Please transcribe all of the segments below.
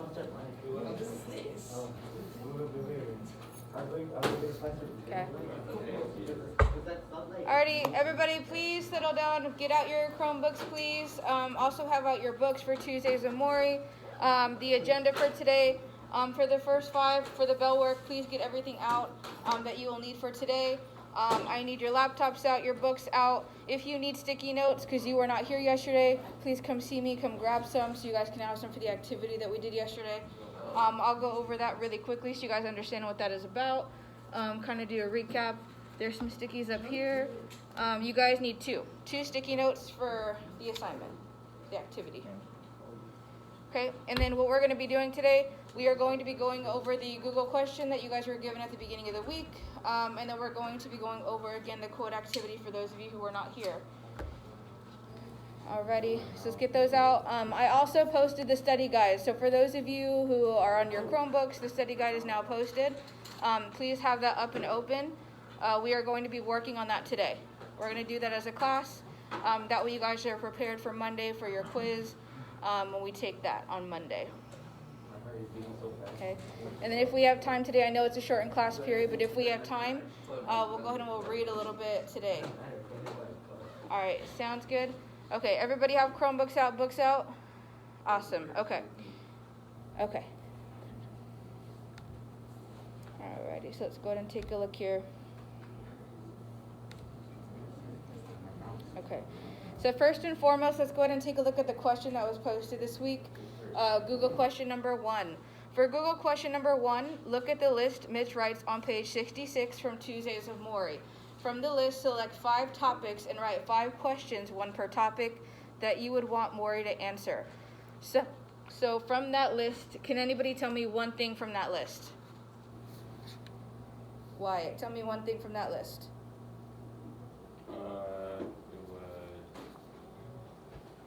Okay. Alrighty, everybody, please settle down. Get out your Chromebooks, please. Also have out your books for Tuesdays with Maury. The agenda for today, for the first 5, for the bell work, please get everything out that you will need for today. I need your laptops out, your books out. If you need sticky notes because you were not here yesterday, please come see me, come grab some so you guys can have some for the activity that we did yesterday. I'll go over that really quickly so you guys understand what that is about. Kind of do a recap. There's some stickies up here. You guys need two sticky notes for the assignment, the activity. Okay, and then what we're going to be doing today, we are going to be going over the Google question that you guys were given at the beginning of the week, and then we're going to be going over again the code activity for those of you who were not here. Alrighty, so let's get those out. I also posted the study guide, so for those of you who are on your Chromebooks, the study guide is now posted. Please have that up and open. We are going to be working on that today. We're going to do that as a class. That way you guys are prepared for Monday for your quiz when we take that on Monday. Okay, and then if we have time today, I know it's a shortened class period, but if we have time, we'll go ahead and we'll read a little bit today. All right, sounds good. Okay, everybody have Chromebooks out, books out? Awesome, okay. Alrighty, so let's go ahead and take a look here. Okay, so first and foremost, let's go ahead and take a look at the question that was posted this week. Google question number 1. For Google question number 1, look at the list Mitch writes on page 66 from Tuesdays of Maury. From the list, select 5 topics and write 5 questions, 1 per topic, that you would want Maury to answer. So from that list, can anybody tell me one thing from that list? Wyatt, tell me one thing from that list. It was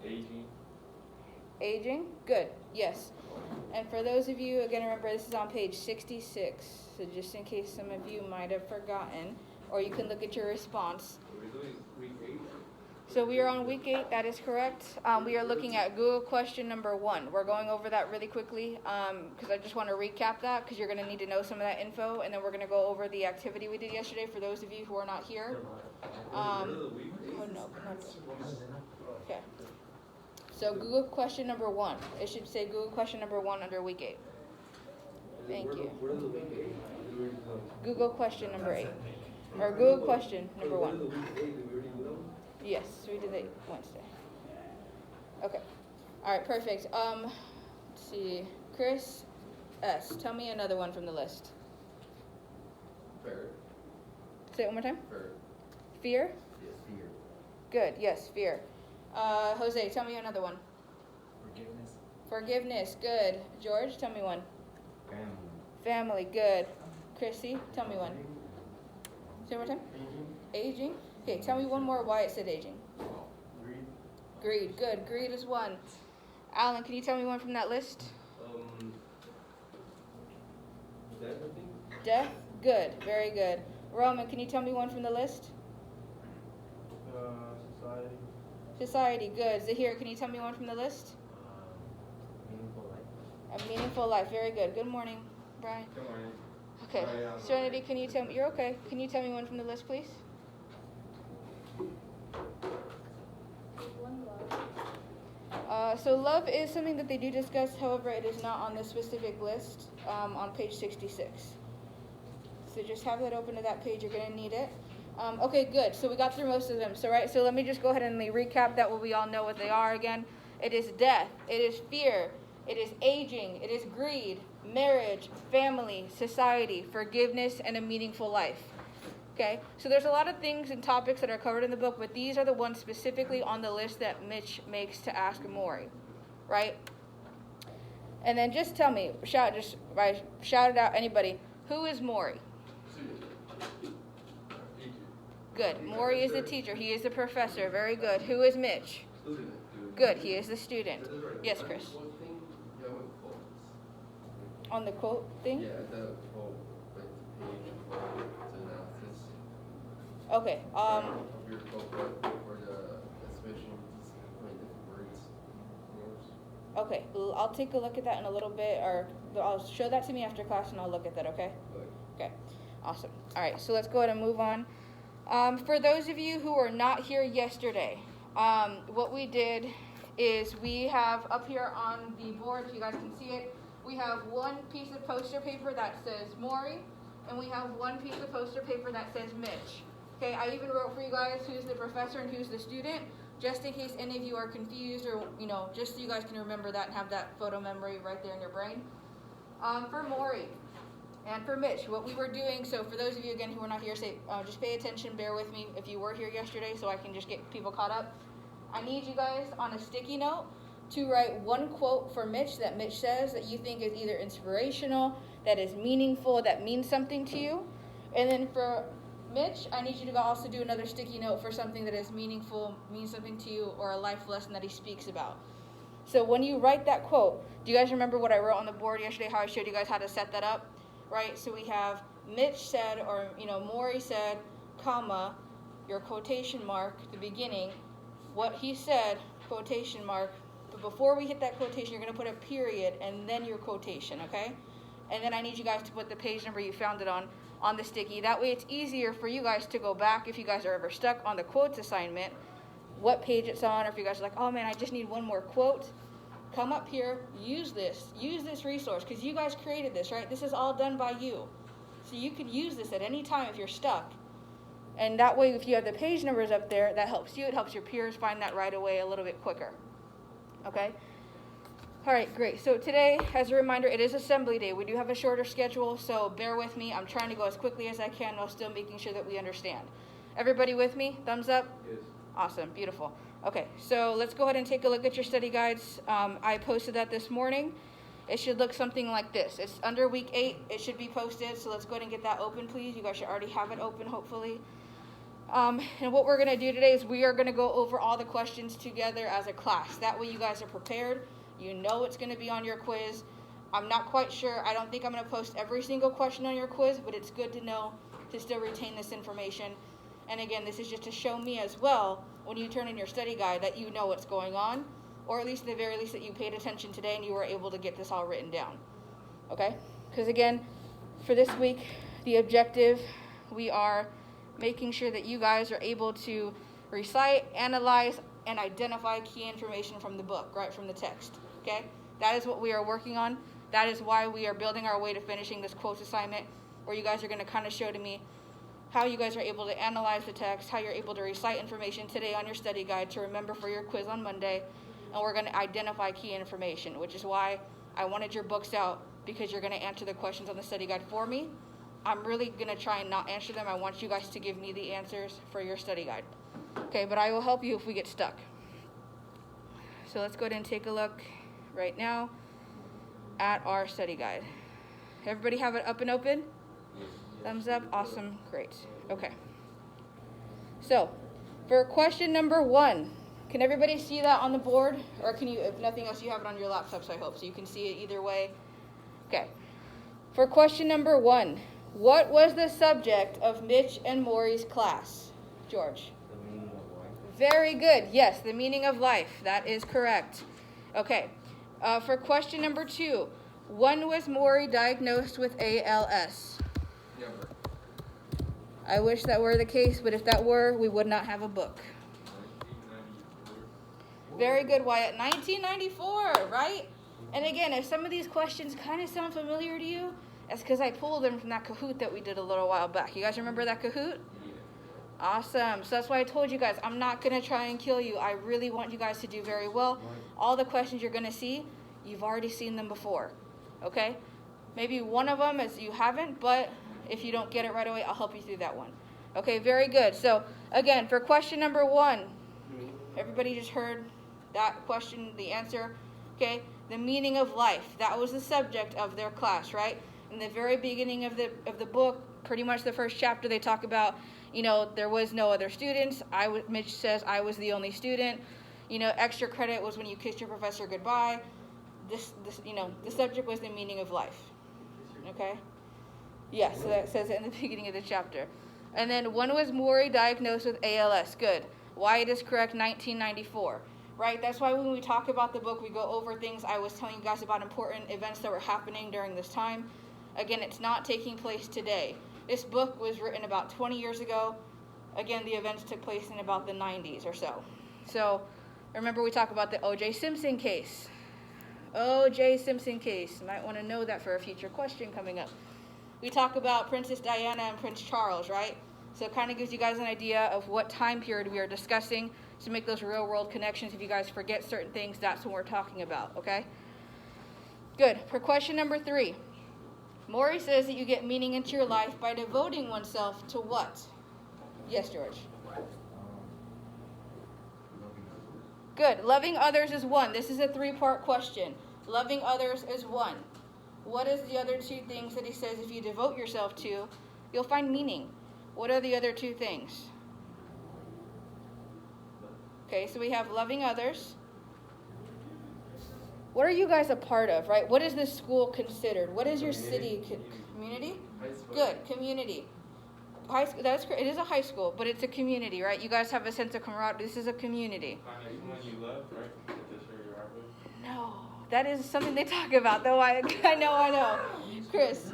aging. Aging? Good, yes. And for those of you, again, remember this is on page 66, so just in case some of you might have forgotten, or you can look at your response. We're doing week 8. So we are on week 8, that is correct. We are looking at Google question number 1. We're going over that really quickly because I just want to recap that because you're going to need to know some of that info, and then we're going to go over the activity we did yesterday for those of you who are not here. Okay. So Google question number 1. It should say Google question number 1 under week 8. Thank you. Google question number 8. Or Google question number 1. Yes, we did it Wednesday. Okay. All right, perfect. Let's see. Chris S., tell me another one from the list. Fear. Say it one more time. Fear. Fear? Yes, fear. Good, yes, fear. Jose, tell me another one. Forgiveness. Forgiveness, good. George, tell me one. Family. Family, good. Chrissy, tell me one. Say it one more time. Aging? Okay, tell me one more why it said aging. Greed. Greed, good. Greed is 1. Alan, can you tell me one from that list? Death, I think. Death, good. Very good. Roman, can you tell me one from the list? Society. Society, good. Zahir, can you tell me one from the list? Meaningful life. A meaningful life, very good. Good morning, Brian. Good morning. Okay, Serenity, can you tell me, you're okay. Can you tell me one from the list, please? So love is something that they do discuss, however, it is not on the specific list on page 66. So just have that open to that page, you're going to need it. Okay, good, so we got through most of them. So let me just go ahead and recap that what we all know what they are again. It is death, it is fear, it is aging, it is greed, marriage, family, society, forgiveness, and a meaningful life. Okay, so there's a lot of things and topics that are covered in the book, but these are the ones specifically on the list that Mitch makes to ask Maury, right? And then just tell me, shout it out, anybody. Who is Maury? Good. Maury is the teacher. He is the professor. Very good. Who is Mitch? Good. He is the student. Yes, Chris. On the quote thing? Yeah, the quote, like the analysis. Okay. Of your quote for the expression, just different words. Okay, I'll take a look at that in a little bit, or I'll show that to me after class and I'll look at that, okay? Okay, awesome. All right, so let's go ahead and move on. For those of you who were not here yesterday, what we did is we have up here on the board, if you guys can see it, we have one piece of poster paper that says Maury, and we have one piece of poster paper that says Mitch. Okay, I even wrote for you guys who's the professor and who's the student, just in case any of you are confused, or, just so you guys can remember that and have that photo memory right there in your brain. For Maury and for Mitch, what we were doing, so for those of you, again, who were not here, just pay attention, bear with me if you were here yesterday so I can just get people caught up. I need you guys on a sticky note to write one quote for Mitch that Mitch says that you think is either inspirational, that is meaningful, that means something to you. And then for Mitch, I need you to also do another sticky note for something that is meaningful, means something to you, or a life lesson that he speaks about. So when you write that quote, do you guys remember what I wrote on the board yesterday, how I showed you guys how to set that up? Right? So we have Mitch said, or, Maury said, comma, your quotation mark, the beginning, what he said, quotation mark. But before we hit that quotation, you're going to put a period and then your quotation, okay? And then I need you guys to put the page number you found it on the sticky. That way it's easier for you guys to go back if you guys are ever stuck on the quotes assignment, what page it's on, or if you guys are like, oh man, I just need one more quote, come up here, use this resource, because you guys created this, right? This is all done by you. So you could use this at any time if you're stuck. And that way, if you have the page numbers up there, that helps you. It helps your peers find that right away a little bit quicker. Okay? All right, great. So today, as a reminder, it is Assembly Day. We do have a shorter schedule, so bear with me. I'm trying to go as quickly as I can while still making sure that we understand. Everybody with me? Thumbs up? Yes. Awesome. Beautiful. Okay, so let's go ahead and take a look at your study guides. I posted that this morning. It should look something like this. It's under week 8. It should be posted, so let's go ahead and get that open, please. You guys should already have it open, hopefully. And what we're going to do today is we are going to go over all the questions together as a class. That way you guys are prepared. You know it's going to be on your quiz. I'm not quite sure. I don't think I'm going to post every single question on your quiz, but it's good to know to still retain this information. And again, this is just to show me as well, when you turn in your study guide, that you know what's going on, or at least at the very least that you paid attention today and you were able to get this all written down. Okay? Because again, for this week, the objective, we are making sure that you guys are able to recite, analyze, and identify key information from the book, right, from the text. Okay? That is what we are working on. That is why we are building our way to finishing this quotes assignment, where you guys are going to kind of show to me how you guys are able to analyze the text, how you're able to recite information today on your study guide to remember for your quiz on Monday, and we're going to identify key information, which is why I wanted your books out, because you're going to answer the questions on the study guide for me. I'm really going to try and not answer them. I want you guys to give me the answers for your study guide. Okay, but I will help you if we get stuck. So let's go ahead and take a look right now at our study guide. Everybody have it up and open? Thumbs up. Awesome. Great. Okay. So, for question number 1, can everybody see that on the board? Or can you, if nothing else, you have it on your laptops, I hope, so you can see it either way. Okay. For question number 1, what was the subject of Mitch and Maury's class? George. The meaning of life. Very good. Yes, the meaning of life. That is correct. Okay. For question number 2, when was Maury diagnosed with ALS? Never. I wish that were the case, but if that were, we would not have a book. 1994. Very good, Wyatt. 1994, right? And again, if some of these questions kind of sound familiar to you, that's because I pulled them from that Kahoot that we did a little while back. You guys remember that Kahoot? Yeah. Awesome. So that's why I told you guys, I'm not going to try and kill you. I really want you guys to do very well. All the questions you're going to see, you've already seen them before. Okay? Maybe one of them is you haven't, but if you don't get it right away, I'll help you through that one. Okay, very good. So again, for question number 1, everybody just heard that question, the answer. Okay, the meaning of life. That was the subject of their class, right? In the very beginning of the book, pretty much the first chapter, they talk about, there was no other students. Mitch says I was the only student. Extra credit was when you kissed your professor goodbye. The subject was the meaning of life. Okay? Yes, so that says it in the beginning of the chapter. And then when was Maury diagnosed with ALS? Good. Wyatt is correct, 1994. right? That's why when we talk about the book, we go over things I was telling you guys about important events that were happening during this time. Again, it's not taking place today. This book was written about 20 years ago. Again, the events took place in about the 90s or so. So remember we talked about the O.J. Simpson case. O.J. Simpson case. You might want to know that for a future question coming up. We talk about Princess Diana and Prince Charles, right? So it kind of gives you guys an idea of what time period we are discussing to make those real world connections. If you guys forget certain things, that's what we're talking about, okay? Good. For question number 3, Maury says that you get meaning into your life by devoting oneself to what? Yes, George. Loving others. Good. Loving others is 1. This is a 3-part question. Loving others is 1. What is the other 2 things that he says if you devote yourself to, you'll find meaning? What are the other 2 things? Okay, so we have loving others. What are you guys a part of, right? What is this school considered? What is your city community? High school. Good, community. High school, that's great. It is a high school, but it's a community, right? You guys have a sense of camaraderie. This is a community. Find out someone you love, right? Get to share your heart with. No, that is something they talk about, though. I know. Chris.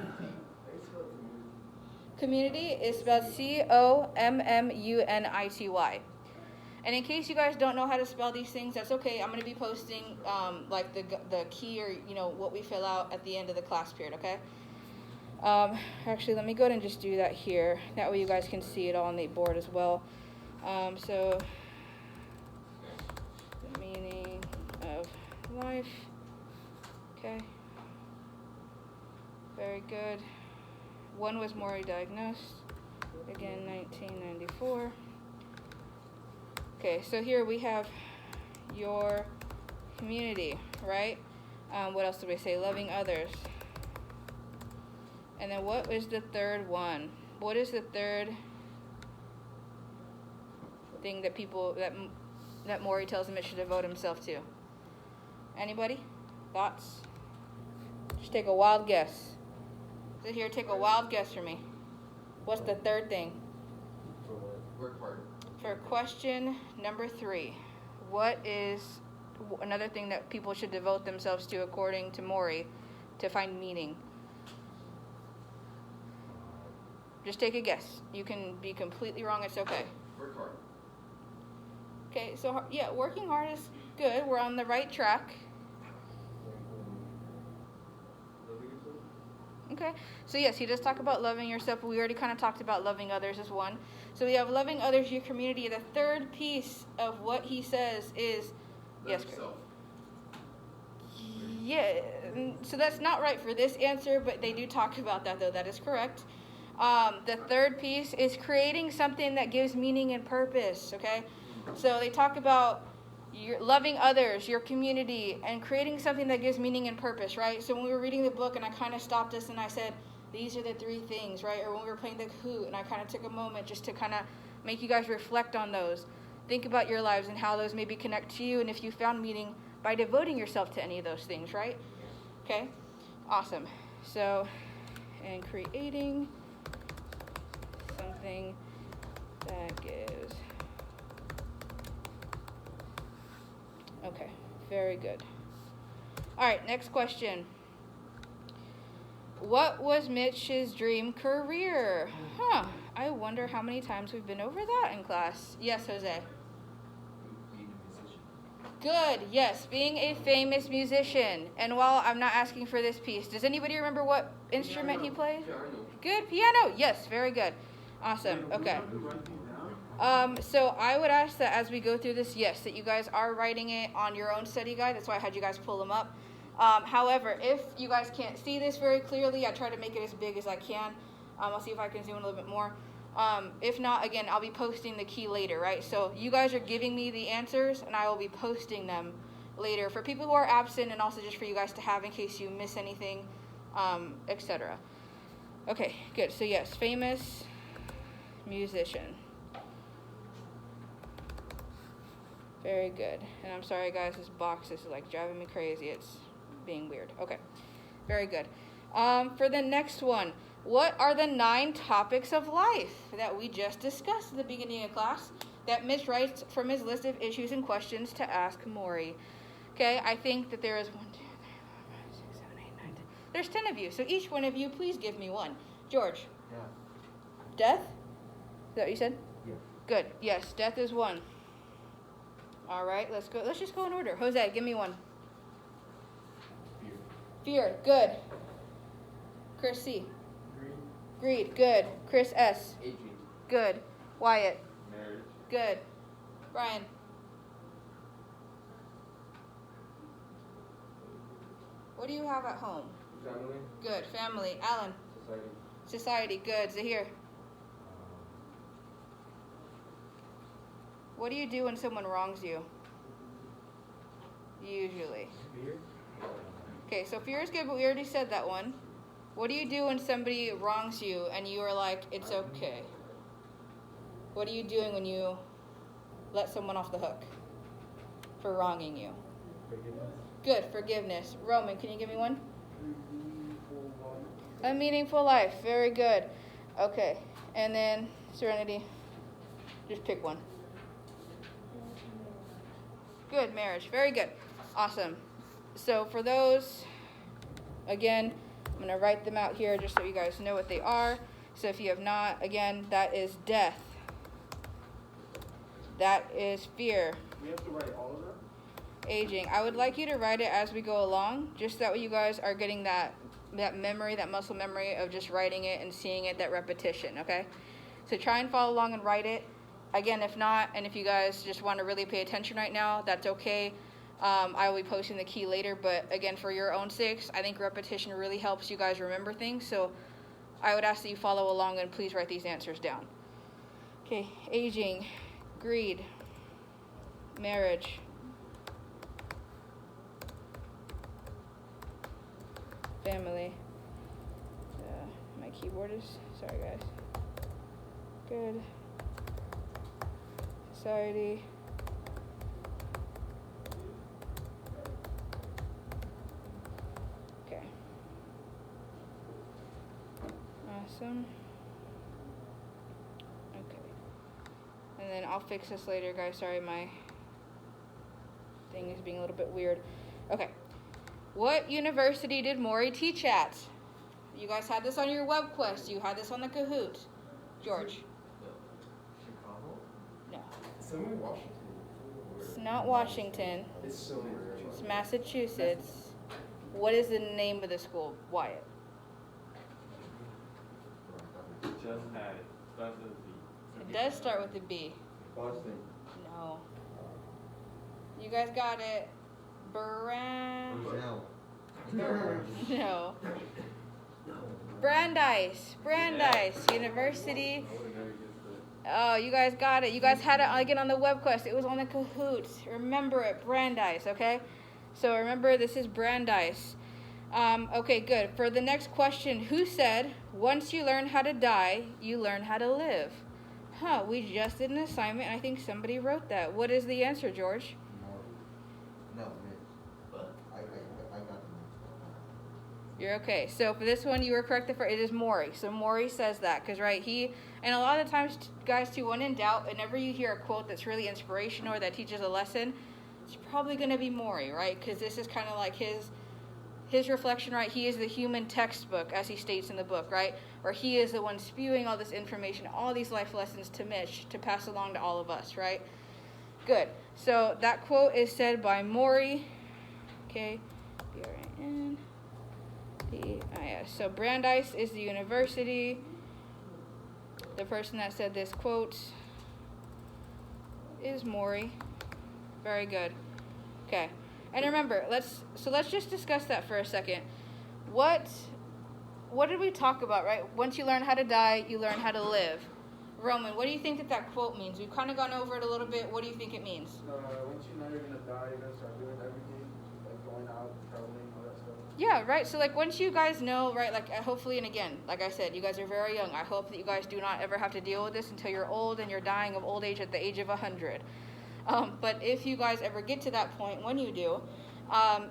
Community is spelled COMMUNITY. And in case you guys don't know how to spell these things, that's okay. I'm going to be posting like the key or what we fill out at the end of the class period, okay? Actually, let me go ahead and just do that here. That way you guys can see it all on the board as well. So, the meaning of life. Okay. Very good. 1 was Maury diagnosed. Again, 1994. Okay, so here we have your community, right? What else did we say? Loving others. And then what is the third one? What is the third thing that that Maury tells him it should devote himself to? Anybody? Thoughts? Just take a wild guess. So here, take a wild guess for me. What's the third thing? Work hard. For question number 3, what is another thing that people should devote themselves to according to Maury to find meaning? Just take a guess. You can be completely wrong. It's okay. Work hard. Okay, so yeah, working hard is good. We're on the right track. Loving yourself. Okay, so yes, he does talk about loving yourself, but we already kind of talked about loving others as 1. So we have loving others, your community. The third piece of what he says is, yes, Chris. Yourself. Yeah, so that's not right for this answer, but they do talk about that, though. That is correct. The third piece is creating something that gives meaning and purpose, okay? So they talk about your loving others, your community, and creating something that gives meaning and purpose, right? So when we were reading the book and I kind of stopped us and I said, these are the 3 things, right? Or when we were playing the Kahoot and I kind of took a moment just to kind of make you guys reflect on those. Think about your lives and how those maybe connect to you and if you found meaning by devoting yourself to any of those things, right? Okay? Awesome. So, and creating something that gives. Okay, very good. All right, next question. What was Mitch's dream career? I wonder how many times we've been over that in class. Yes, Jose. Being a musician. Good, yes, being a famous musician. And while I'm not asking for this piece, does anybody remember what instrument he played? Yeah, I know. Good, piano. Yes, very good. Awesome, okay. So I would ask that as we go through this, yes, that you guys are writing it on your own study guide. That's why I had you guys pull them up. However, if you guys can't see this very clearly, I try to make it as big as I can. I'll see if I can zoom in a little bit more. If not, again, I'll be posting the key later, right? So you guys are giving me the answers, and I will be posting them later for people who are absent and also just for you guys to have in case you miss anything, etc. Okay, good. So yes, famous musician. Very good. And I'm sorry, guys, this box is like driving me crazy. It's being weird. Okay, very good. For the next one, what are the 9 topics of life that we just discussed at the beginning of class? that Mitch writes from his list of issues and questions to ask Maury. Okay, I think that there is 1, 2, 3, 4, 5, 6, 7, 8, 9, 10. There's 10 of you, so each one of you, please give me one. George. Yeah. Death? Is that what you said? Yeah. Good. Yes, death is one. All right, let's go. Let's just go in order. Jose, give me one. Fear. Fear. Good. Chris C. Greed. Greed. Good. Chris S. Aging. Good. Wyatt. Marriage. Good. Brian. What do you have at home? Family. Good. Family. Alan. Society. Society. Good. Zahir. What do you do when someone wrongs you? Usually. Fear. Okay, so fear is good, but we already said that one. What do you do when somebody wrongs you and you are like, it's okay? What are you doing when you let someone off the hook for wronging you? Forgiveness. Good, forgiveness. Roman, can you give me one? A meaningful life. Very good. Okay, and then Serenity. Just pick one. Good, marriage. Very good. Awesome. So for those, again, I'm going to write them out here just so you guys know what they are. So if you have not, again, that is death. That is fear. We have to write all of them? Aging. I would like you to write it as we go along, just that way you guys are getting that memory, that muscle memory of just writing it and seeing it, that repetition, okay? So try and follow along and write it. Again, if not, and if you guys just want to really pay attention right now, that's okay. I will be posting the key later, but again, for your own sakes, I think repetition really helps you guys remember things. So I would ask that you follow along and please write these answers down. Okay, aging, greed, marriage, family. My keyboard is, sorry guys. Good. Society. Okay. Awesome. Okay. And then I'll fix this later, guys. Sorry, my thing is being a little bit weird. Okay. What university did Maury teach at? You guys had this on your web quest. You had this on the Kahoot. George. Chicago? No. Somewhere in Washington. It's not Washington. It's somewhere. It's Massachusetts. What is the name of the school, Wyatt? Just had it. Starts with a B. It does start with a B. Boston. No. You guys got it. No. Brandeis University. Oh, you guys got it. You guys had it again on the web quest. It was on the Kahoot. Remember it, Brandeis, okay? So remember, this is Brandeis. Okay, good. For the next question, who said, once you learn how to die, you learn how to live? Huh, we just did an assignment, and I think somebody wrote that. What is the answer, George? No, but I got the You're okay. So for this one, you were correct. It is Maury. So Maury says that because, right, and a lot of the times, guys, too, when in doubt, whenever you hear a quote that's really inspirational or that teaches a lesson, it's probably going to be Maury, right? Because this is kind of like his reflection, right? He is the human textbook, as he states in the book, right? Or he is the one spewing all this information, all these life lessons to Mitch to pass along to all of us, right? Good. So that quote is said by Maury. Okay. B-R-A-N-D-I-S. So Brandeis is the university. The person that said this quote is Maury. Very good. Okay. And remember, let's just discuss that for a second. What did we talk about, right? Once you learn how to die, you learn how to live. Roman, what do you think that quote means? We've kind of gone over it a little bit. What do you think it means? once you know you're gonna die, you're gonna start doing everything, like going out, traveling, all that stuff. Yeah, right. So like once you guys know, right, like hopefully, and again, like I said, you guys are very young. I hope that you guys do not ever have to deal with this until you're old and you're dying of old age at the age of 100. But if you guys ever get to that point, when you do,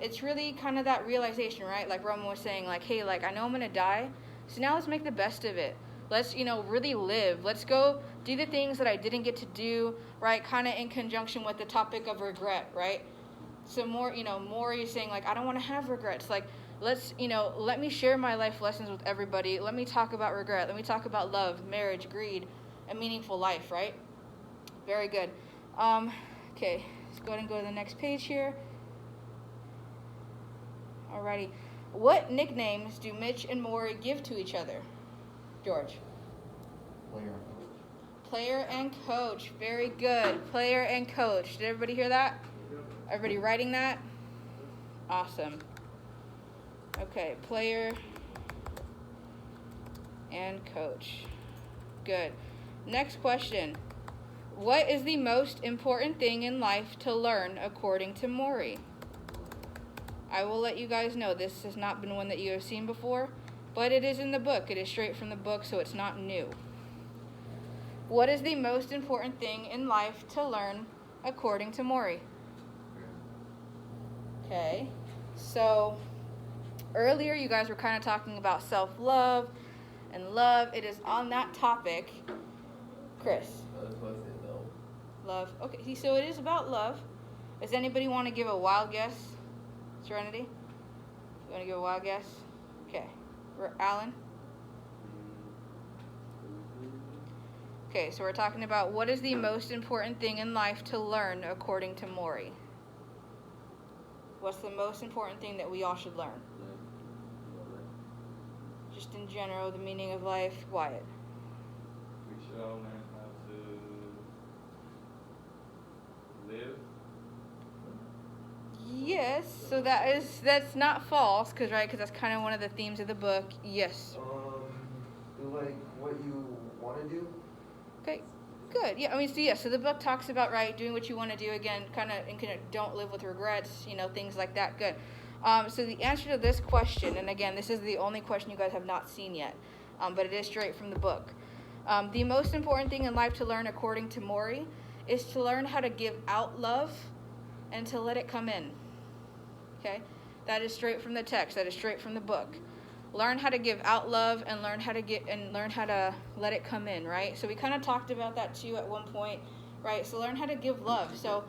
it's really kind of that realization, right? Like Roman was saying, like, hey, like I know I'm gonna die, so now let's make the best of it. Let's, really live. Let's go do the things that I didn't get to do, right? Kind of in conjunction with the topic of regret, right? So Maury is saying, like, I don't want to have regrets. Like, let's, let me share my life lessons with everybody. Let me talk about regret. Let me talk about love, marriage, greed, a meaningful life, right? Very good. Okay, let's go ahead and go to the next page here. Alrighty. What nicknames do Mitch and Maury give to each other? George. Player and coach. Very good. Player and coach. Did everybody hear that? Everybody writing that? Awesome. Okay, player and coach. Good. Next question. What is the most important thing in life to learn according to Maury? I will let you guys know this has not been one that you have seen before, but it is in the book. It is straight from the book, so it's not new. What is the most important thing in life to learn according to Maury? Okay, so earlier you guys were kind of talking about self-love and love. It is on that topic. Chris. Love. Okay, so it is about love. Does anybody want to give a wild guess? Serenity? You want to give a wild guess? Okay. Alan? Okay, so we're talking about what is the most important thing in life to learn according to Maury? What's the most important thing that we all should learn? Just in general, the meaning of life. Wyatt? We should all learn how to live. Yes, so that's not false, because that's kind of one of the themes of the book. Yes. Do like what you want to do. Okay, good. Yeah, so the book talks about, right, doing what you want to do, again, kind of don't live with regrets, things like that. Good. So the answer to this question, and again, this is the only question you guys have not seen yet, but it is straight from the book. The most important thing in life to learn, according to Maury, is to learn how to give out love and to let it come in. Okay? That is straight from the text. That is straight from the book. Learn how to give out love and learn how to let it come in, right? So we kind of talked about that too at one point, right? So learn how to give love. So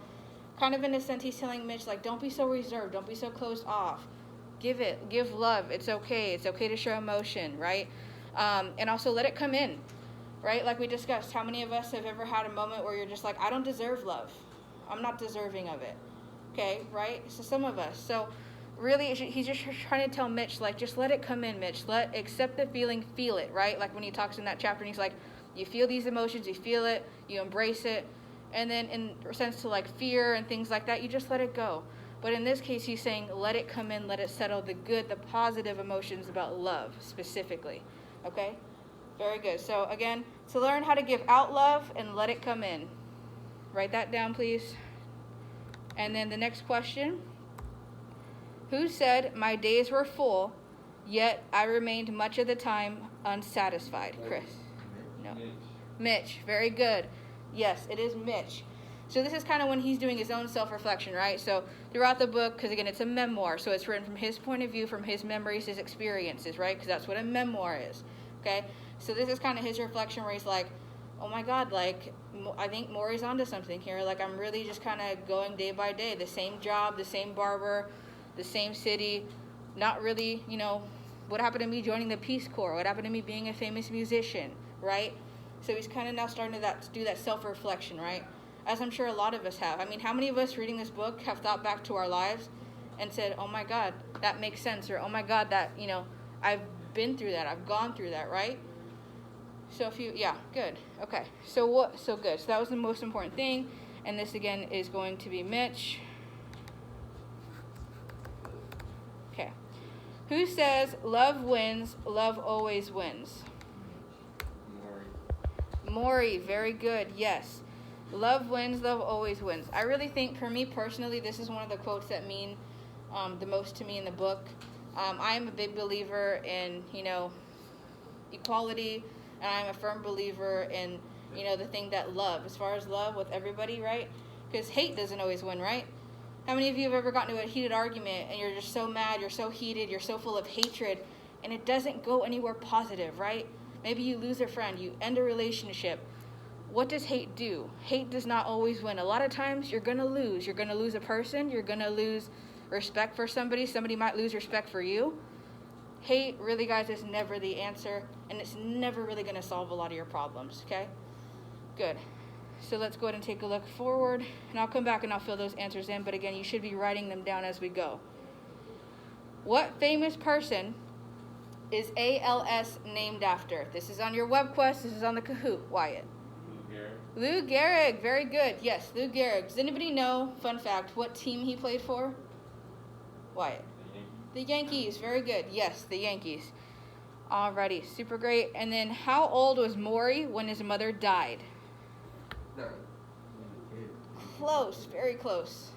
kind of in a sense, he's telling Mitch, like, don't be so reserved. Don't be so closed off. Give love. It's okay. It's okay to show emotion, right? And also let it come in, right? Like we discussed, how many of us have ever had a moment where you're just like, I don't deserve love. I'm not deserving of it. Okay, right? So some of us. So really, he's just trying to tell Mitch, like, just let it come in, Mitch. Accept the feeling, feel it, right? Like when he talks in that chapter, and he's like, you feel these emotions, you feel it, you embrace it. And then in sense to like fear and things like that, you just let it go. But in this case, he's saying, let it come in, let it settle, the good, the positive emotions about love specifically. Okay? Very good. So again, to learn how to give out love and let it come in. Write that down, please. And then the next question. Who said, my days were full, yet I remained much of the time unsatisfied? Chris? No. Mitch. Very good. Yes, it is Mitch. So this is kind of when he's doing his own self-reflection, right? So throughout the book, because again, it's a memoir, so it's written from his point of view, from his memories, his experiences, right? Because that's what a memoir is, okay? So this is kind of his reflection where he's like, oh my God, like, I think Maury's onto something here. Like, I'm really just kind of going day by day. The same job, the same barber, the same city. Not really, what happened to me joining the Peace Corps? What happened to me being a famous musician, right? So he's kind of now starting to do that self-reflection, right? As I'm sure a lot of us have. I mean, how many of us reading this book have thought back to our lives and said, oh my God, that makes sense. Or, oh my God, that, I've been through that. I've gone through that, right? So good. Okay. So good. So that was the most important thing. And this again is going to be Mitch. Okay. Who says love wins, love always wins? Maury. Very good. Yes. Love wins, love always wins. I really think, for me personally, this is one of the quotes that mean the most to me in the book. I am a big believer in, equality. And I'm a firm believer in, the thing that love, as far as love with everybody, right? Because hate doesn't always win, right? How many of you have ever gotten into a heated argument and you're just so mad, you're so heated, you're so full of hatred, and it doesn't go anywhere positive, right? Maybe you lose a friend, you end a relationship. What does hate do? Hate does not always win. A lot of times you're going to lose. You're going to lose a person. You're going to lose respect for somebody. Somebody might lose respect for you. Hate, really, guys, is never the answer, and it's never really going to solve a lot of your problems, okay? Good. So let's go ahead and take a look forward, and I'll come back and I'll fill those answers in, but again, you should be writing them down as we go. What famous person is ALS named after? This is on your web quest. This is on the Kahoot. Wyatt. Lou Gehrig, very good. Yes, Lou Gehrig. Does anybody know, fun fact, what team he played for? Wyatt. The Yankees, very good. Yes, the Yankees. Alrighty, super great. And then how old was Maury when his mother died? 9. Close, very close.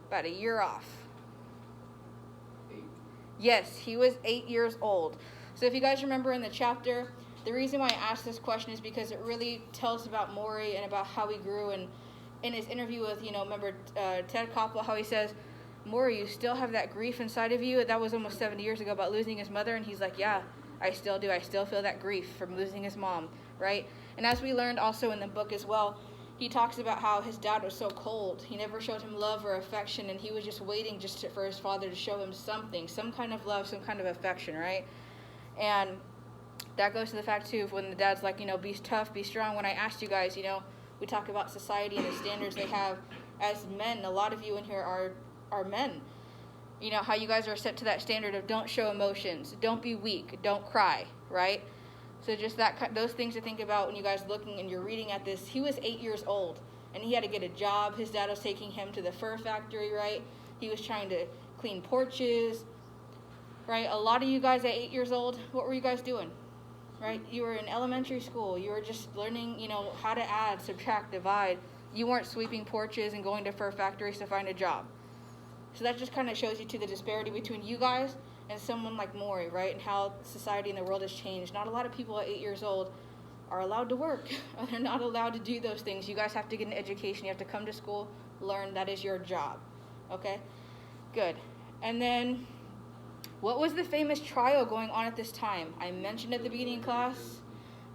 About a year off. 8. Yes, he was 8 years old. So if you guys remember in the chapter, the reason why I asked this question is because it really tells about Maury and about how he grew. And in his interview with, remember Ted Koppel, how he says, Maury, you still have that grief inside of you. That was almost 70 years ago about losing his mother. And he's like, yeah, I still do. I still feel that grief from losing his mom, right? And as we learned also in the book as well, he talks about how his dad was so cold. He never showed him love or affection, and he was just waiting for his father to show him something, some kind of love, some kind of affection, right? And that goes to the fact, too, when the dad's like, be tough, be strong. When I asked you guys, we talk about society and the standards they have as men. A lot of you in here are men. How you guys are set to that standard of don't show emotions, don't be weak, don't cry, right? So just those things to think about when you guys looking and you're reading at this. He was 8 years old, and he had to get a job. His dad was taking him to the fur factory, right? He was trying to clean porches, right? A lot of you guys at 8 years old, what were you guys doing, right? You were in elementary school. You were just learning, how to add, subtract, divide. You weren't sweeping porches and going to fur factories to find a job. So that just kind of shows you to the disparity between you guys and someone like Maury, right? And how society and the world has changed. Not a lot of people at 8 years old are allowed to work. They're not allowed to do those things. You guys have to get an education. You have to come to school, learn. That is your job. Okay? Good. And then, what was the famous trial going on at this time? I mentioned at the beginning of class.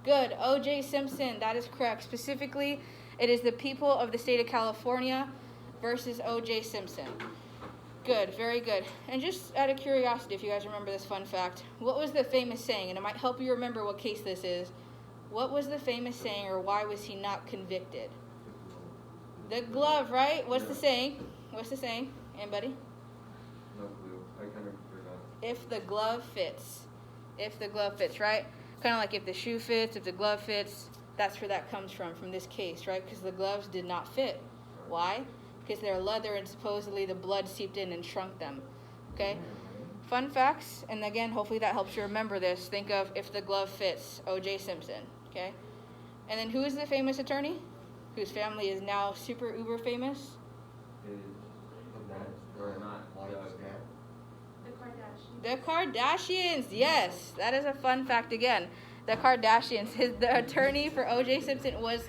Good. O.J. Simpson. That is correct. Specifically, it is the people of the state of California versus O.J. Simpson. Good, very good. And just out of curiosity, if you guys remember this fun fact, what was the famous saying? And it might help you remember what case this is. What was the famous saying, or why was he not convicted? The glove, right? What's the saying? What's the saying? Anybody? No clue. I kind of forgot. If the glove fits. If the glove fits, right? Kind of like if the shoe fits, if the glove fits, that's where that comes from this case, right? Because the gloves did not fit. Why? Because they're leather and supposedly the blood seeped in and shrunk them. Okay? Fun facts, and again, hopefully that helps you remember this. Think of if the glove fits, O.J. Simpson. Okay? And then who is the famous attorney? Whose family is now super uber famous? The Kardashians. Yes, that is a fun fact again. The Kardashians. The attorney for O.J. Simpson was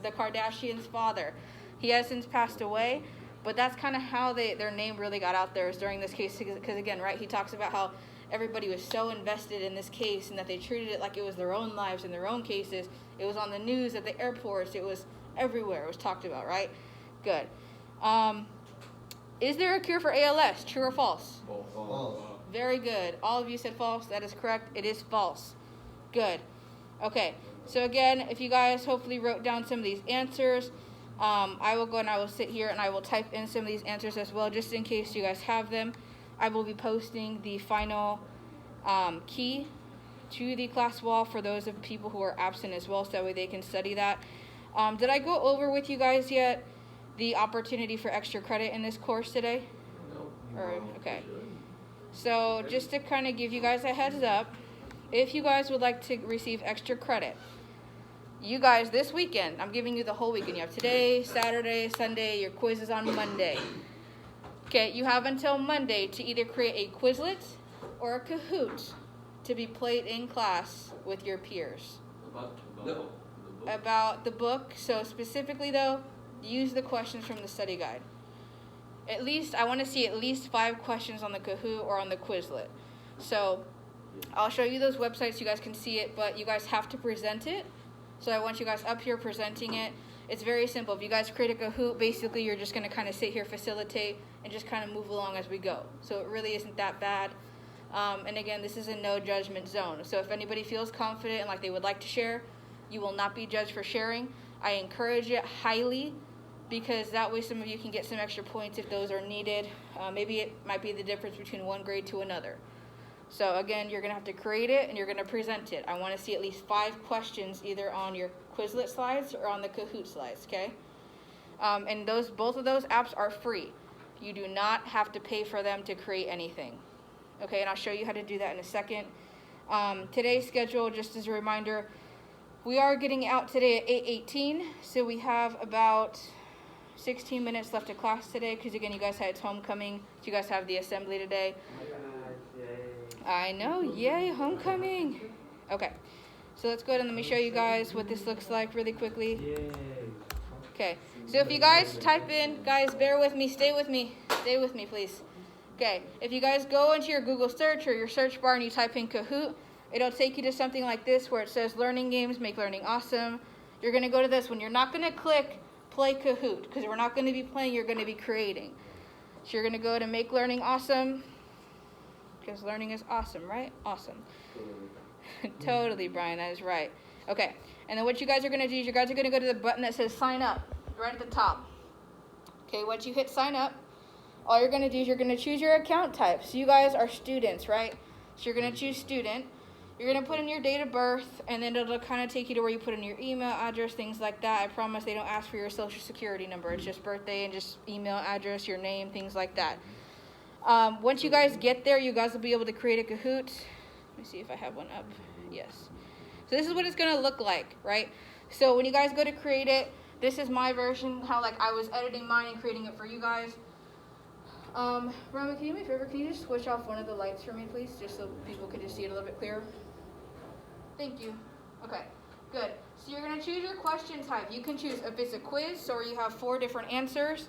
the Kardashians' father. He has since passed away, but that's kind of how their name really got out there is during this case. Because again, right, he talks about how everybody was so invested in this case and that they treated it like it was their own lives and their own cases. It was on the news at the airports. It was everywhere. It was talked about, right? Good. Is there a cure for ALS? True or false? False. Very good. All of you said false. That is correct. It is false. Good. Okay. So again, if you guys hopefully wrote down some of these answers, I will go and I will sit here and I will type in some of these answers as well, just in case you guys have them. I will be posting the final key to the class wall for those of people who are absent as well, so that way they can study that. Did I go over with you guys yet the opportunity for extra credit in this course today? Okay. So just to kind of give you guys a heads up, if you guys would like to receive extra credit, you guys, this weekend, I'm giving you the whole weekend. You have today, Saturday, Sunday, your quiz is on Monday. Okay, you have until Monday to either create a Quizlet or a Kahoot to be played in class with your peers. About the book. So specifically, though, use the questions from the study guide. I want to see at least 5 questions on the Kahoot or on the Quizlet. So I'll show you those websites so you guys can see it, but you guys have to present it. So I want you guys up here presenting it. It's very simple. If you guys create a Kahoot, basically you're just going to kind of sit here, facilitate, and just kind of move along as we go. So it really isn't that bad. And again, this is a no judgment zone. So if anybody feels confident and like they would like to share, you will not be judged for sharing. I encourage it highly because that way some of you can get some extra points if those are needed. Maybe it might be the difference between one grade to another. So again, you're going to have to create it and you're going to present it. I want to see at least 5 questions either on your Quizlet slides or on the Kahoot slides, okay? And both of those apps are free. You do not have to pay for them to create anything. Okay, and I'll show you how to do that in a second. Today's schedule, just as a reminder, we are getting out today at 8:18, so we have about 16 minutes left of class today because, again, you guys had homecoming. So you guys have the assembly today. I know, yay, homecoming. Okay, so let's go ahead and let me show you guys what this looks like really quickly. Okay, so if you guys type in, guys, bear with me, stay with me, please. Okay, if you guys go into your Google search or your search bar and you type in Kahoot, it'll take you to something like this where it says learning games, make learning awesome. You're going to go to this one. You're not going to click play Kahoot because we're not going to be playing, you're going to be creating. So you're going to go to make learning awesome. Because learning is awesome, right? Awesome. Totally, Brian, that is right. Okay, and then what you guys are going to do is you guys are going to go to the button that says sign up, right at the top. Okay, once you hit sign up, all you're going to do is you're going to choose your account type. So you guys are students, right? So you're going to choose student. You're going to put in your date of birth, and then it'll kind of take you to where you put in your email address, things like that. I promise they don't ask for your social security number. It's just birthday and just email address, your name, things like that. Once you guys get there, you guys will be able to create a Kahoot. Let me see if I have one up. Yes. So this is what it's going to look like, right? So when you guys go to create it, this is my version, how like I was editing mine and creating it for you guys. Roman, can you do me a favor? Can you just switch off one of the lights for me, please? Just so people can just see it a little bit clearer. Thank you. Okay, good. So you're going to choose your question type. You can choose if it's a quiz, so you have 4 different answers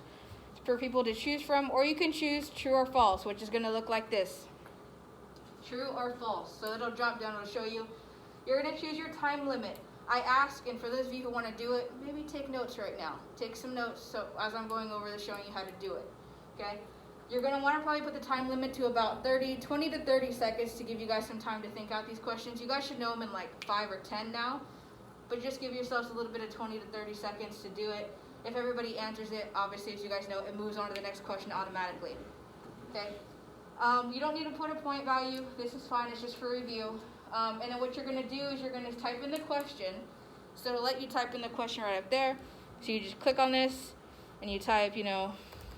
for people to choose from, or you can choose true or false, which is going to look like this. True or false. So it'll drop down, it'll show you. You're going to choose your time limit. I ask, and for those of you who want to do it, maybe take notes right now. Take some notes so as I'm going over this, showing you how to do it. Okay? You're going to want to probably put the time limit to about 20 to 30 seconds to give you guys some time to think out these questions. You guys should know them in like 5 or 10 now, but just give yourselves a little bit of 20 to 30 seconds to do it. If everybody answers it, obviously, as you guys know, it moves on to the next question automatically. Okay? You don't need to put a point value. This is fine. It's just for review. And then what you're going to do is you're going to type in the question. So it'll let you type in the question right up there. So you just click on this, and you type,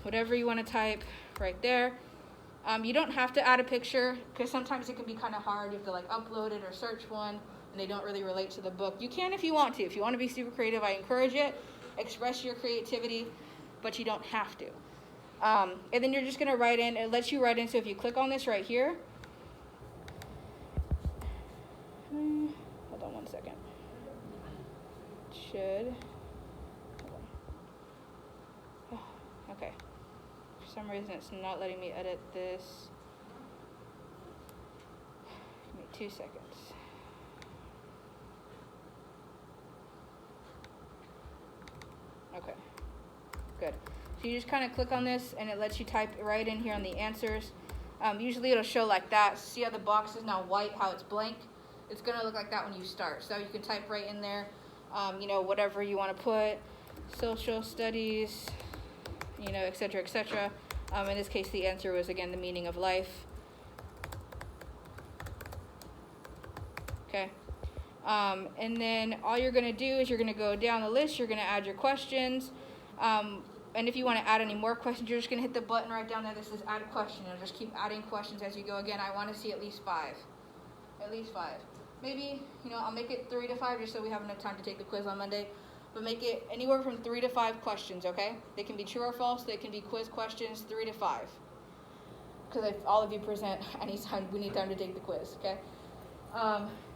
whatever you want to type right there. You don't have to add a picture, because sometimes it can be kind of hard. You have to like upload it or search one, and they don't really relate to the book. You can if you want to. If you want to be super creative, I encourage it. Express your creativity, but you don't have to. And then you're just going to write in. It lets you write in. So if you click on this right here. Hold on one second. Should. Okay. For some reason, it's not letting me edit this. Give me 2 seconds. Okay, good. So you just kind of click on this, and it lets you type right in here on the answers. Usually it'll show like that. See how the box is now white, how it's blank? It's going to look like that when you start. So you can type right in there, whatever you want to put, social studies, et cetera, et cetera. In this case, the answer was, again, the meaning of life. Okay. And then all you're going to do is you're going to go down the list. You're going to add your questions. And if you want to add any more questions, you're just going to hit the button right down there that says add a question. You'll just keep adding questions as you go. Again, I want to see at least 5. At least 5. Maybe, I'll make it 3 to 5 just so we have enough time to take the quiz on Monday. But make it anywhere from 3 to 5 questions, okay? They can be true or false. They can be quiz questions, 3 to 5. Because if all of you present anytime, we need time to take the quiz, okay?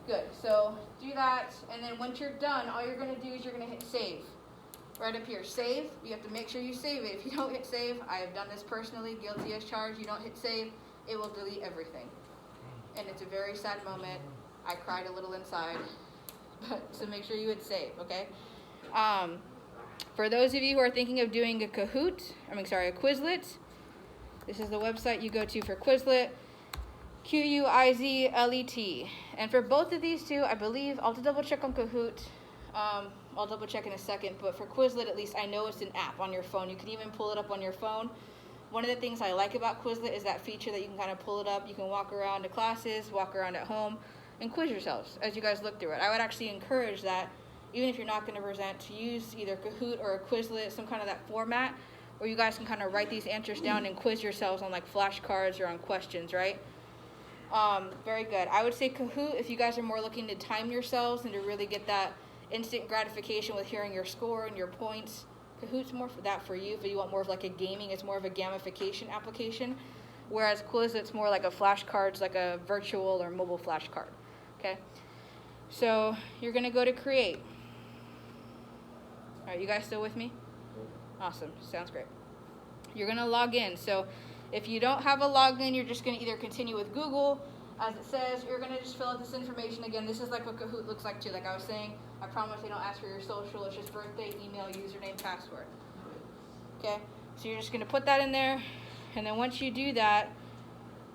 Good. So do that. And then once you're done, all you're going to do is you're going to hit save. Right up here, save. You have to make sure you save it. If you don't hit save, I have done this personally, guilty as charged. You don't hit save, it will delete everything. and it's a very sad moment. I cried a little inside, but so make sure you hit save, okay? For those of you who are thinking of doing a Quizlet, this is the website you go to for Quizlet, Quizlet. And for both of these two, I believe, I'll have to double check on Kahoot. I'll double check in a second, but for Quizlet, at least I know it's an app on your phone. You can even pull it up on your phone. One of the things I like about Quizlet is that feature that you can kind of pull it up. You can walk around to classes, walk around at home, and quiz yourselves as you guys look through it. I would actually encourage that, even if you're not going to present, to use either Kahoot or a Quizlet, some kind of that format, where you guys can kind of write these answers down and quiz yourselves on like flashcards or on questions, right? Very good. I would say Kahoot if you guys are more looking to time yourselves and to really get that instant gratification with hearing your score and your points. Kahoot's more for that for you. If you want more of like a gaming, it's more of a gamification application. Whereas Quizlet's more like a flashcards, like a virtual or mobile flashcard. Okay? So you're going to go to create. All right, you guys still with me? Awesome. Sounds great. You're going to log in. So if you don't have a login, you're just going to either continue with Google, as it says. You're going to just fill out this information. Again, this is like what Kahoot looks like too. Like I was saying, I promise they don't ask for your social. It's just birthday, email, username, password. Okay? So you're just going to put that in there. And then once you do that,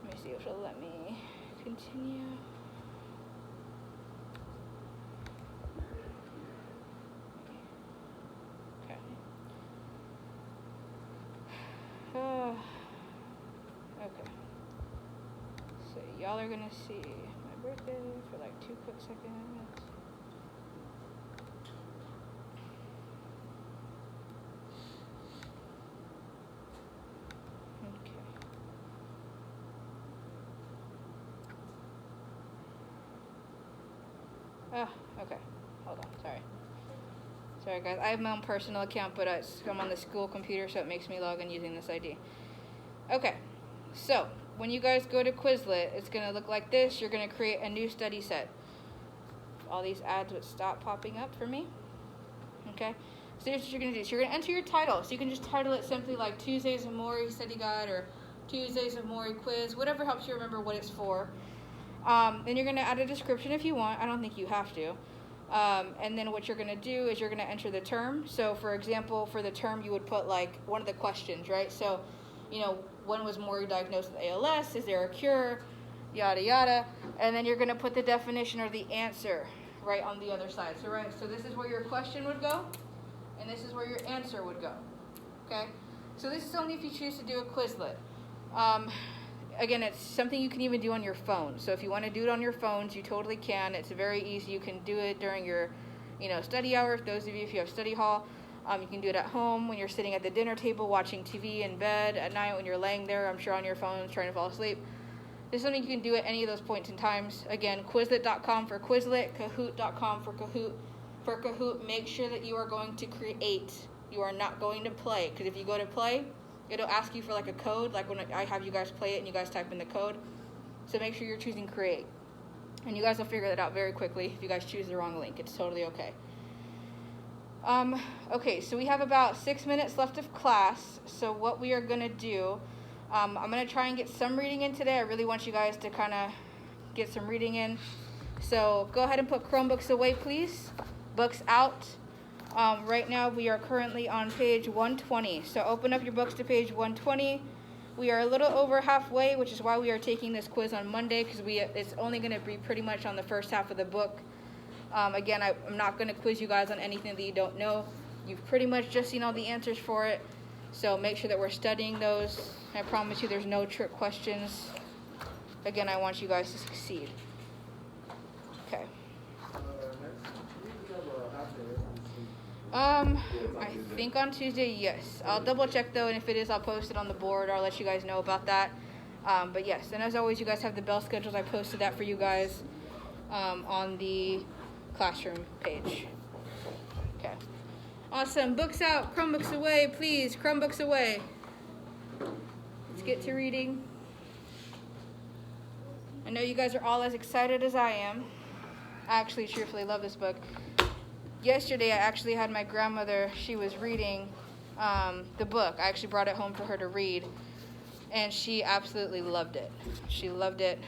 let me see if it'll let me continue. Okay. Okay. So y'all are going to see my birthday for like 2 quick seconds. Okay. Hold on. Sorry, guys. I have my own personal account, but I'm on the school computer, so it makes me log in using this ID. Okay. So, when you guys go to Quizlet, it's going to look like this. You're going to create a new study set. All these ads would stop popping up for me. Okay. So, here's what you're going to do. So, you're going to enter your title. So, you can just title it simply like Tuesdays of Maury Study Guide or Tuesdays of Maury Quiz, whatever helps you remember what it's for. Then you're going to add a description if you want. I don't think you have to. And then what you're going to do is you're going to enter the term. So, for example, for the term, you would put like one of the questions, right? So, when was Maury diagnosed with ALS? Is there a cure? Yada, yada. And then you're going to put the definition or the answer right on the other side. So this is where your question would go, and this is where your answer would go. Okay? So this is only if you choose to do a Quizlet. Again, it's something you can even do on your phone. So if you want to do it on your phones, you totally can. It's very easy. You can do it during your, study hour. Those of you, if you have study hall, you can do it at home when you're sitting at the dinner table watching TV in bed at night when you're laying there, I'm sure on your phone trying to fall asleep. This is something you can do at any of those points in times. Again, Quizlet.com for Quizlet, Kahoot.com for Kahoot. For Kahoot, make sure that you are going to create. You are not going to play, because if you go to play, it'll ask you for like a code, like when I have you guys play it and you guys type in the code. So make sure you're choosing create. And you guys will figure that out very quickly if you guys choose the wrong link. It's totally okay. Okay, so we have about 6 minutes left of class. So what we are going to do, I'm going to try and get some reading in today. I really want you guys to kind of get some reading in. So go ahead and put Chromebooks away, please. Books out. Right now we are currently on page 120. So open up your books to page 120. We are a little over halfway, which is why we are taking this quiz on Monday, because it's only going to be pretty much on the first half of the book. Again, I'm not going to quiz you guys on anything that you don't know. You've pretty much just seen all the answers for it. So make sure that we're studying those. I promise you there's no trick questions. Again, I want you guys to succeed. Okay. I think on Tuesday, yes. I'll double check though, and if it is, I'll post it on the board. I'll let you guys know about that. But yes, and as always, you guys have the bell schedules. I posted that for you guys on the classroom page. Okay. Awesome. Books out. Chromebooks away, please. Chromebooks away. Let's get to reading. I know you guys are all as excited as I am. I actually truthfully love this book. Yesterday, I actually had my grandmother, she was reading the book. I actually brought it home for her to read. and she absolutely loved it. She loved it.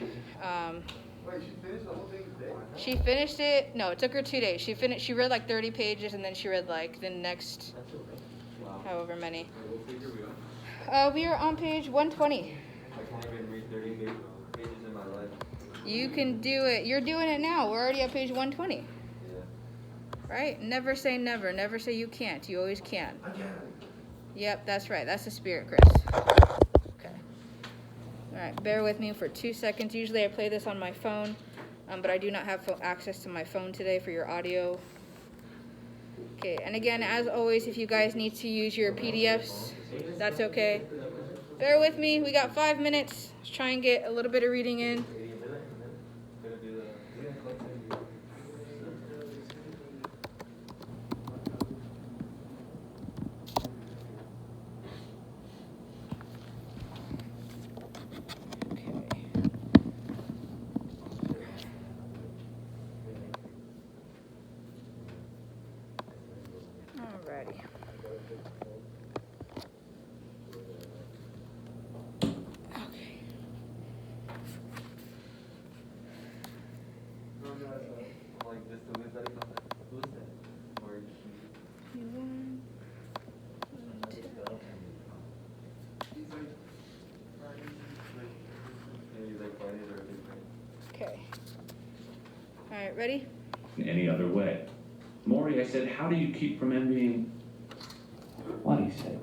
Wait, she finished the whole thing today? She finished it. No, it took her 2 days. She read like 30 pages, and then she read like the next however many. What page are we on? We are on page 120. I can't even read 30 pages in my life. You can do it. You're doing it now. We're already at page 120. Yeah. Right? Never say never. Never say you can't. You always can. I can't. Yep, that's right. That's the spirit, Chris. Okay. All right. Bear with me for 2 seconds. Usually I play this on my phone, but I do not have access to my phone today for your audio. Okay. And again, as always, if you guys need to use your PDFs, that's okay. Bear with me. We got 5 minutes. Let's try and get a little bit of reading in. Alrighty. Okay. Like this, the that who's that? Or One, two. maybe like Fridays or different. Okay. All right, ready? In any other way. Maury, I said, how do you keep from envying? What, he said.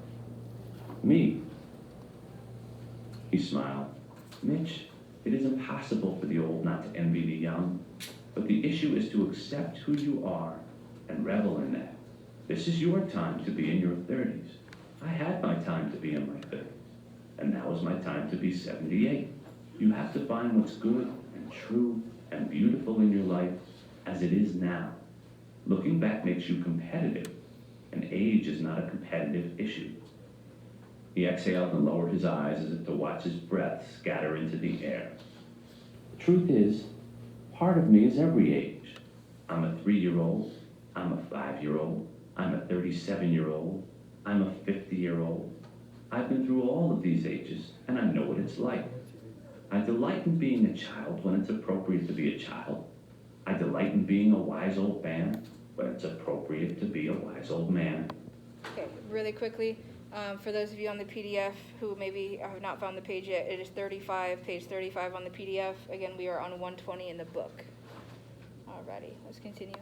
Me. He smiled. Mitch, it is impossible for the old not to envy the young, but the issue is to accept who you are and revel in that. This is your time to be in your 30s. I had my time to be in my 30s, and now is my time to be 78. You have to find what's good and true and beautiful in your life as it is now. Looking back makes you competitive, and age is not a competitive issue. He exhaled and lowered his eyes as if to watch his breath scatter into the air. The truth is, part of me is every age. I'm a 3-year-old, I'm a 5-year-old, I'm a 37-year-old, I'm a 50-year-old. I've been through all of these ages, and I know what it's like. I delight in being a child when it's appropriate to be a child. I delight in being a wise old man when it's appropriate to be a wise old man. Okay, really quickly, for those of you on the PDF who maybe have not found the page yet, it is page 35 on the PDF. Again, we are on 120 in the book. Alrighty, let's continue.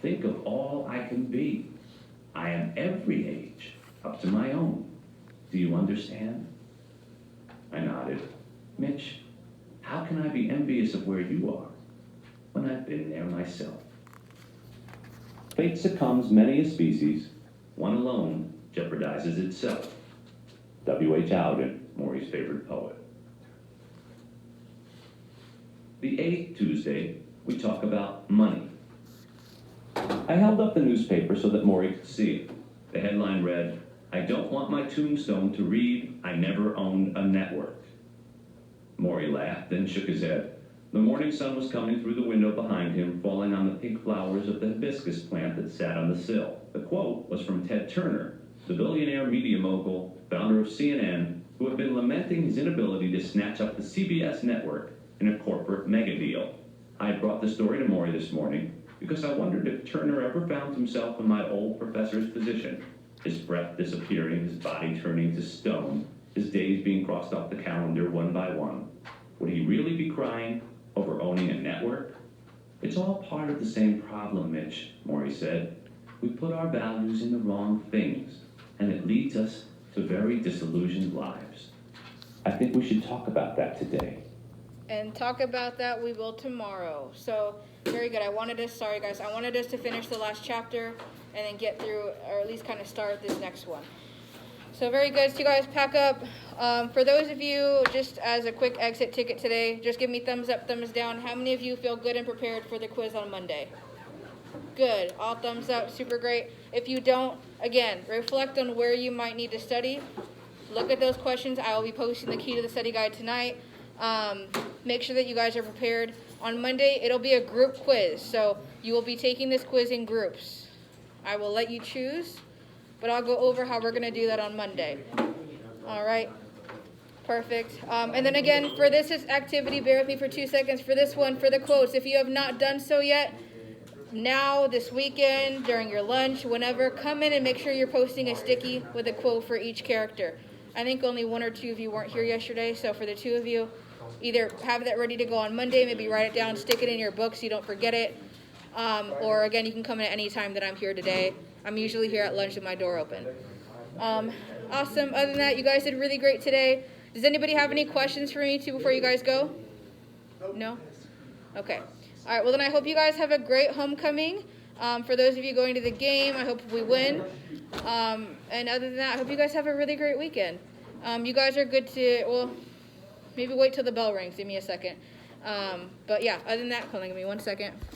Think of all I can be. I am every age, up to my own. Do you understand? I nodded. Mitch, how can I be envious of where you are when I've been there myself? Fate succumbs many a species, one alone jeopardizes itself. W.H. Auden, Maury's favorite poet. The 8th Tuesday, we talk about money. I held up the newspaper so that Maury could see it. The headline read, I don't want my tombstone to read, I never owned a network. Maury laughed, then shook his head. The morning sun was coming through the window behind him, falling on the pink flowers of the hibiscus plant that sat on the sill. The quote was from Ted Turner, the billionaire media mogul, founder of CNN, who had been lamenting his inability to snatch up the CBS network in a corporate mega deal. I had brought the story to Maury this morning because I wondered if Turner ever found himself in my old professor's position, his breath disappearing, his body turning to stone, his days being crossed off the calendar one by one. Would he really be crying over owning a network? It's all part of the same problem, Mitch, Maury said. We put our values in the wrong things, and it leads us to very disillusioned lives. I think we should talk about that today. And talk about that we will tomorrow. So, very good. I wanted us to finish the last chapter and then get through, or at least kind of start this next one. So very good. So you guys pack up. For those of you, just as a quick exit ticket today, just give me thumbs up, thumbs down. How many of you feel good and prepared for the quiz on Monday? Good. All thumbs up. Super great. If you don't, again, reflect on where you might need to study. Look at those questions. I will be posting the key to the study guide tonight. Make sure that you guys are prepared. On Monday, it'll be a group quiz. So you will be taking this quiz in groups. I will let you choose, but I'll go over how we're going to do that on Monday. All right. Perfect. And then again, for this activity, bear with me for 2 seconds. For this one, for the quotes, if you have not done so yet, now, this weekend, during your lunch, whenever, come in and make sure you're posting a sticky with a quote for each character. I think only 1 or 2 of you weren't here yesterday, so for the 2 of you, either have that ready to go on Monday, maybe write it down, stick it in your book so you don't forget it. Or again, you can come in at any time that I'm here today. I'm usually here at lunch with my door open. Awesome. Other than that, you guys did really great today. Does anybody have any questions for me too before you guys go? No? Okay. All right, well then I hope you guys have a great homecoming. For those of you going to the game, I hope we win. And other than that, I hope you guys have a really great weekend. You guys are good to, well, maybe wait till the bell rings. Give me a second. But yeah, other than that, hold on, give me 1 second.